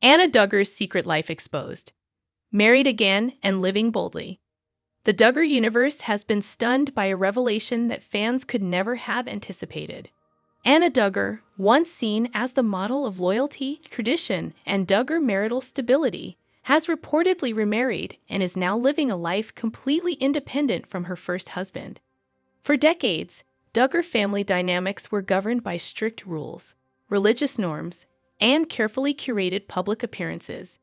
Anna Duggar's secret life exposed. Married again and living boldly. The Duggar universe has been stunned by a revelation that fans could never have anticipated. Anna Duggar, once seen as the model of loyalty, tradition, and Duggar marital stability, has reportedly remarried and is now living a life completely independent from her first husband. For decades, Duggar family dynamics were governed by strict rules, religious norms, and carefully curated public appearances.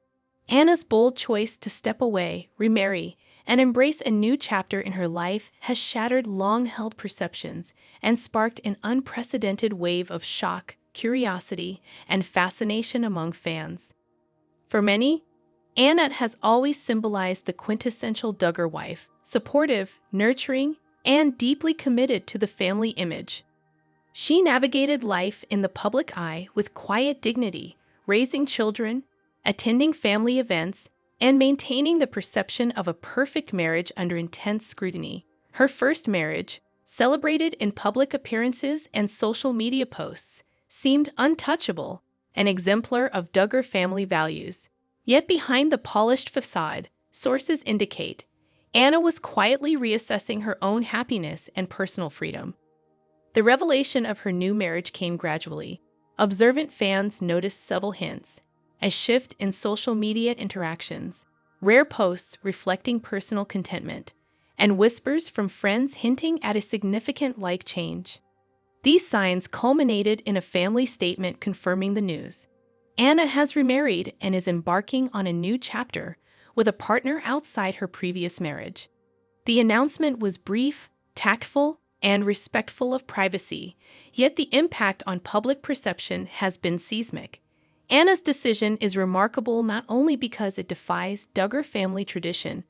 Anna's bold choice to step away, remarry, and embrace a new chapter in her life has shattered long-held perceptions and sparked an unprecedented wave of shock, curiosity, and fascination among fans. For many, Anna has always symbolized the quintessential Duggar wife, supportive, nurturing, and deeply committed to the family image. She navigated life in the public eye with quiet dignity, raising children, attending family events, and maintaining the perception of a perfect marriage under intense scrutiny. Her first marriage, celebrated in public appearances and social media posts, seemed untouchable, an exemplar of Duggar family values. Yet behind the polished facade, sources indicate, Anna was quietly reassessing her own happiness and personal freedom. The revelation of her new marriage came gradually. Observant fans noticed subtle hints, a shift in social media interactions, rare posts reflecting personal contentment, and whispers from friends hinting at a significant life change. These signs culminated in a family statement confirming the news. Anna has remarried and is embarking on a new chapter with a partner outside her previous marriage. The announcement was brief, tactful, and respectful of privacy, yet the impact on public perception has been seismic. Anna's decision is remarkable not only because it defies Duggar family tradition,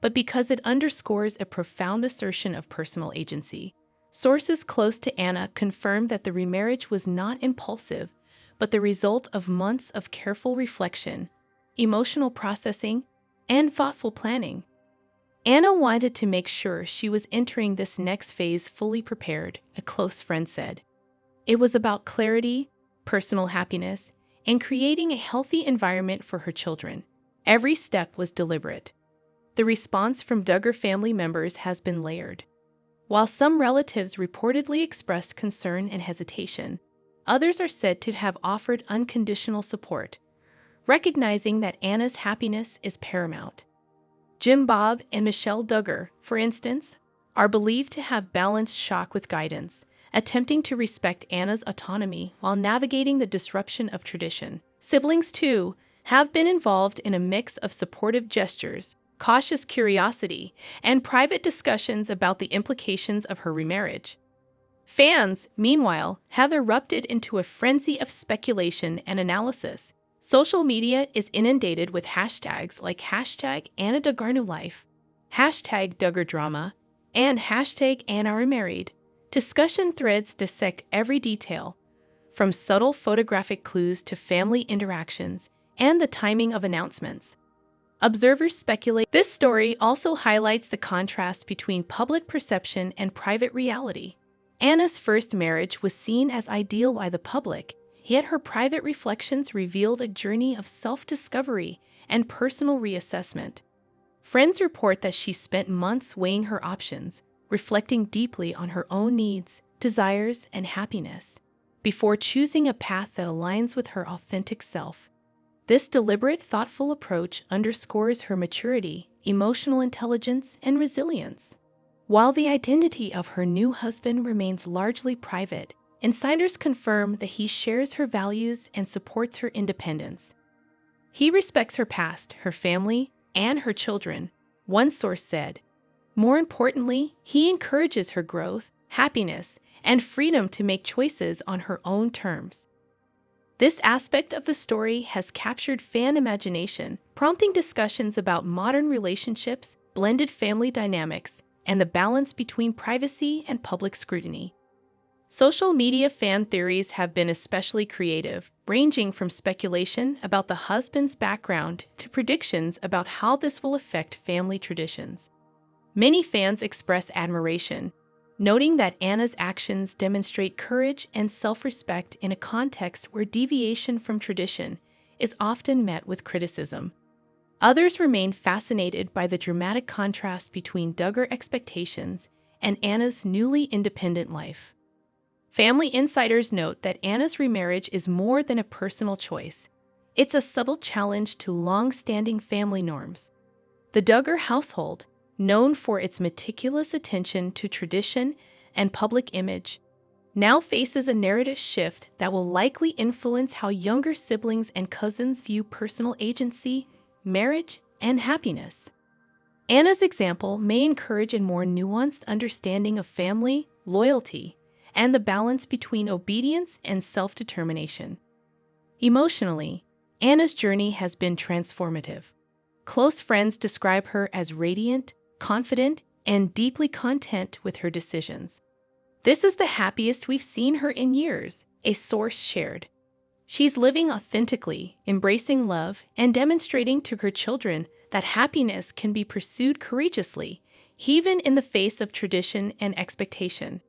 but because it underscores a profound assertion of personal agency. Sources close to Anna confirmed that the remarriage was not impulsive, but the result of months of careful reflection, emotional processing, and thoughtful planning. Anna wanted to make sure she was entering this next phase fully prepared, a close friend said. It was about clarity, personal happiness, and creating a healthy environment for her children. Every step was deliberate. The response from Duggar family members has been layered. While some relatives reportedly expressed concern and hesitation, others are said to have offered unconditional support, recognizing that Anna's happiness is paramount. Jim Bob and Michelle Duggar, for instance, are believed to have balanced shock with guidance, attempting to respect Anna's autonomy while navigating the disruption of tradition. Siblings, too, have been involved in a mix of supportive gestures, cautious curiosity, and private discussions about the implications of her remarriage. Fans, meanwhile, have erupted into a frenzy of speculation and analysis. Social media is inundated with hashtags like #AnnaDuggarNewLife, #DuggarDrama, and #AnnaRemarried. Discussion threads dissect every detail, from subtle photographic clues to family interactions and the timing of announcements. Observers speculate. This story also highlights the contrast between public perception and private reality. Anna's first marriage was seen as ideal by the public, yet her private reflections revealed a journey of self-discovery and personal reassessment. Friends report that she spent months weighing her options, reflecting deeply on her own needs, desires, and happiness, before choosing a path that aligns with her authentic self. This deliberate, thoughtful approach underscores her maturity, emotional intelligence, and resilience. While the identity of her new husband remains largely private, insiders confirm that he shares her values and supports her independence. He respects her past, her family, and her children, one source said. More importantly, he encourages her growth, happiness, and freedom to make choices on her own terms. This aspect of the story has captured fan imagination, prompting discussions about modern relationships, blended family dynamics, and the balance between privacy and public scrutiny. Social media fan theories have been especially creative, ranging from speculation about the husband's background to predictions about how this will affect family traditions. Many fans express admiration, noting that Anna's actions demonstrate courage and self-respect in a context where deviation from tradition is often met with criticism. Others remain fascinated by the dramatic contrast between Duggar expectations and Anna's newly independent life. Family insiders note that Anna's remarriage is more than a personal choice. It's a subtle challenge to long-standing family norms. The Duggar household, known for its meticulous attention to tradition and public image, now faces a narrative shift that will likely influence how younger siblings and cousins view personal agency, marriage, and happiness. Anna's example may encourage a more nuanced understanding of family, loyalty, and the balance between obedience and self-determination. Emotionally, Anna's journey has been transformative. Close friends describe her as radiant, confident, and deeply content with her decisions. "This is the happiest we've seen her in years," a source shared. "She's living authentically, embracing love, and demonstrating to her children that happiness can be pursued courageously, even in the face of tradition and expectation."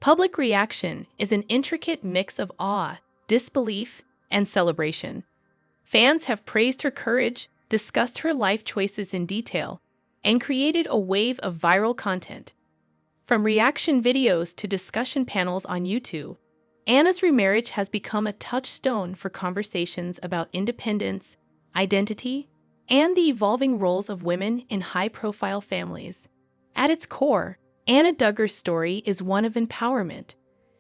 Public reaction is an intricate mix of awe, disbelief, and celebration. Fans have praised her courage, discussed her life choices in detail, and created a wave of viral content. From reaction videos to discussion panels on YouTube, Anna's remarriage has become a touchstone for conversations about independence, identity, and the evolving roles of women in high-profile families. At its core, Anna Duggar's story is one of empowerment.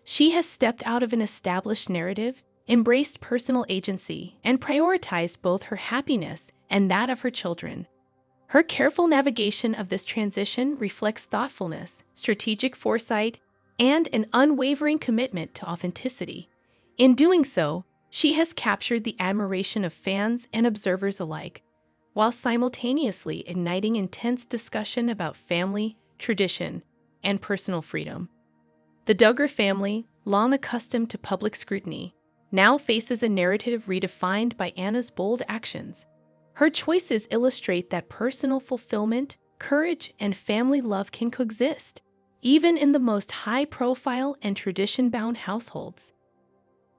She has stepped out of an established narrative, embraced personal agency, and prioritized both her happiness and that of her children. Her careful navigation of this transition reflects thoughtfulness, strategic foresight, and an unwavering commitment to authenticity. In doing so, she has captured the admiration of fans and observers alike, while simultaneously igniting intense discussion about family, tradition, and personal freedom. The Duggar family, long accustomed to public scrutiny, now faces a narrative redefined by Anna's bold actions. Her choices illustrate that personal fulfillment, courage, and family love can coexist, even in the most high-profile and tradition-bound households.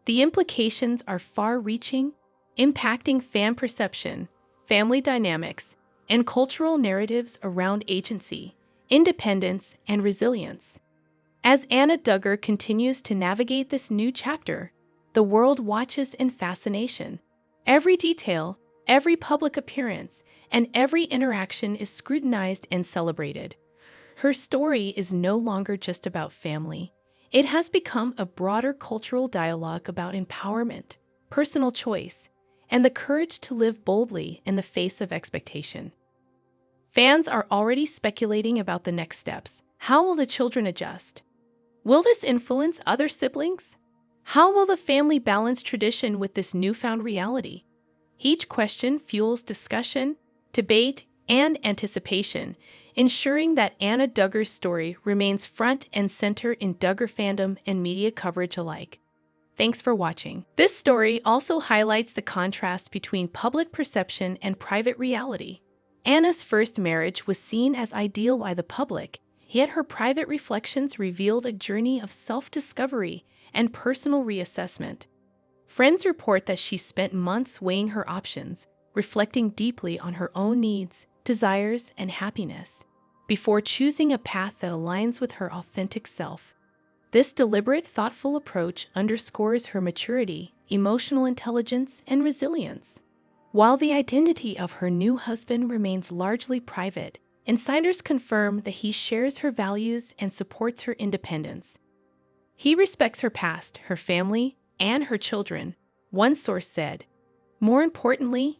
The implications are far-reaching, impacting fan perception, family dynamics, and cultural narratives around agency, independence, and resilience. As Anna Duggar continues to navigate this new chapter, the world watches in fascination. Every detail, every public appearance, and every interaction is scrutinized and celebrated. Her story is no longer just about family. It has become a broader cultural dialogue about empowerment, personal choice, and the courage to live boldly in the face of expectation. Fans are already speculating about the next steps. How will the children adjust? Will this influence other siblings? How will the family balance tradition with this newfound reality? Each question fuels discussion, debate, and anticipation, ensuring that Anna Duggar's story remains front and center in Duggar fandom and media coverage alike. Thanks for watching. This story also highlights the contrast between public perception and private reality. Anna's first marriage was seen as ideal by the public, yet her private reflections revealed a journey of self-discovery and personal reassessment. Friends report that she spent months weighing her options, reflecting deeply on her own needs, desires, and happiness, before choosing a path that aligns with her authentic self. This deliberate, thoughtful approach underscores her maturity, emotional intelligence, and resilience. While the identity of her new husband remains largely private, insiders confirm that he shares her values and supports her independence. He respects her past, her family, and her children, one source said. More importantly,